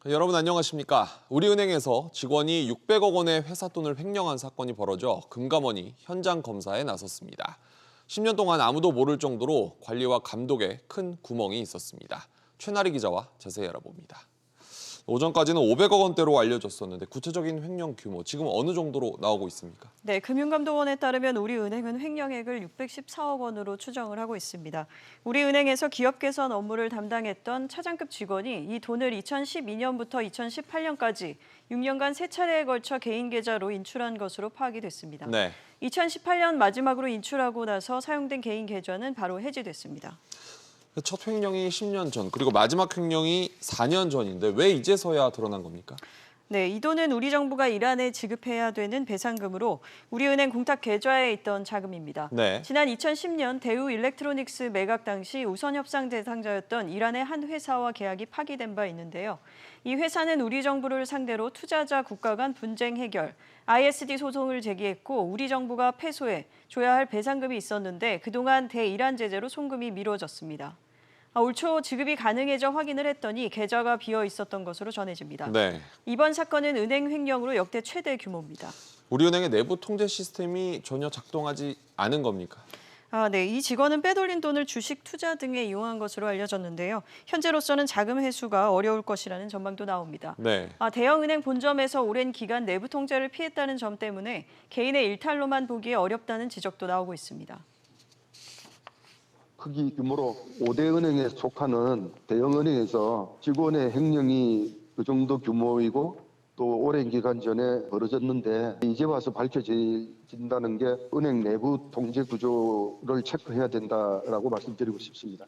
여러분 안녕하십니까? 우리은행에서 직원이 600억 원의 회사 돈을 횡령한 사건이 벌어져 금감원이 현장 검사에 나섰습니다. 10년 동안 아무도 모를 정도로 관리와 감독에 큰 구멍이 있었습니다. 최나리 기자와 자세히 알아봅니다. 오전까지는 500억 원대로 알려졌었는데 구체적인 횡령 규모 지금 어느 정도로 나오고 있습니까? 네, 금융감독원에 따르면 우리은행은 횡령액을 614억 원으로 추정을 하고 있습니다. 우리은행에서 기업 개선 업무를 담당했던 차장급 직원이 이 돈을 2012년부터 2018년까지 6년간 3차례에 걸쳐 개인 계좌로 인출한 것으로 파악이 됐습니다. 네. 2018년 마지막으로 인출하고 나서 사용된 개인 계좌는 바로 해지됐습니다. 첫 횡령이 10년 전, 그리고 마지막 횡령이 4년 전인데 왜 이제서야 드러난 겁니까? 네, 이 돈은 우리 정부가 이란에 지급해야 되는 배상금으로 우리은행 공탁 계좌에 있던 자금입니다. 네. 지난 2010년 대우 일렉트로닉스 매각 당시 우선 협상 대상자였던 이란의 한 회사와 계약이 파기된 바 있는데요. 이 회사는 우리 정부를 상대로 투자자 국가 간 분쟁 해결, ISD 소송을 제기했고 우리 정부가 패소해 줘야 할 배상금이 있었는데 그동안 대이란 제재로 송금이 미뤄졌습니다. 올 초 지급이 가능해져 확인을 했더니 계좌가 비어 있었던 것으로 전해집니다. 네. 이번 사건은 은행 횡령으로 역대 최대 규모입니다. 우리은행의 내부 통제 시스템이 전혀 작동하지 않은 겁니까? 네, 이 직원은 빼돌린 돈을 주식 투자 등에 이용한 것으로 알려졌는데요. 현재로서는 자금 회수가 어려울 것이라는 전망도 나옵니다. 네. 대형은행 본점에서 오랜 기간 내부 통제를 피했다는 점 때문에 개인의 일탈로만 보기에 어렵다는 지적도 나오고 있습니다. 크기 규모로 5대 은행에 속하는 대형은행에서 직원의 횡령이 그 정도 규모이고 또 오랜 기간 전에 벌어졌는데 이제 와서 밝혀진다는 게 은행 내부 통제 구조를 체크해야 된다라고 말씀드리고 싶습니다.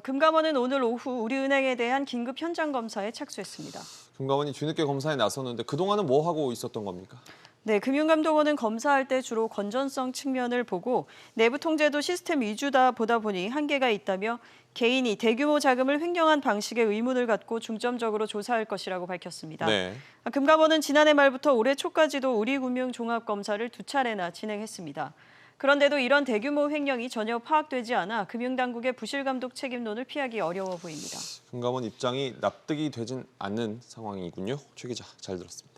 금감원은 오늘 오후 우리은행에 대한 긴급 현장 검사에 착수했습니다. 금감원이 뒤늦게 검사에 나섰는데 그동안은 뭐 하고 있었던 겁니까? 네, 금융감독원은 검사할 때 주로 건전성 측면을 보고 내부 통제도 시스템 위주다 보다 보니 한계가 있다며 개인이 대규모 자금을 횡령한 방식에 의문을 갖고 중점적으로 조사할 것이라고 밝혔습니다. 네. 금감원은 지난해 말부터 올해 초까지도 우리금융종합검사를 2차례나 진행했습니다. 그런데도 이런 대규모 횡령이 전혀 파악되지 않아 금융당국의 부실감독 책임론을 피하기 어려워 보입니다. 금감원 입장이 납득이 되진 않는 상황이군요. 최 기자, 잘 들었습니다.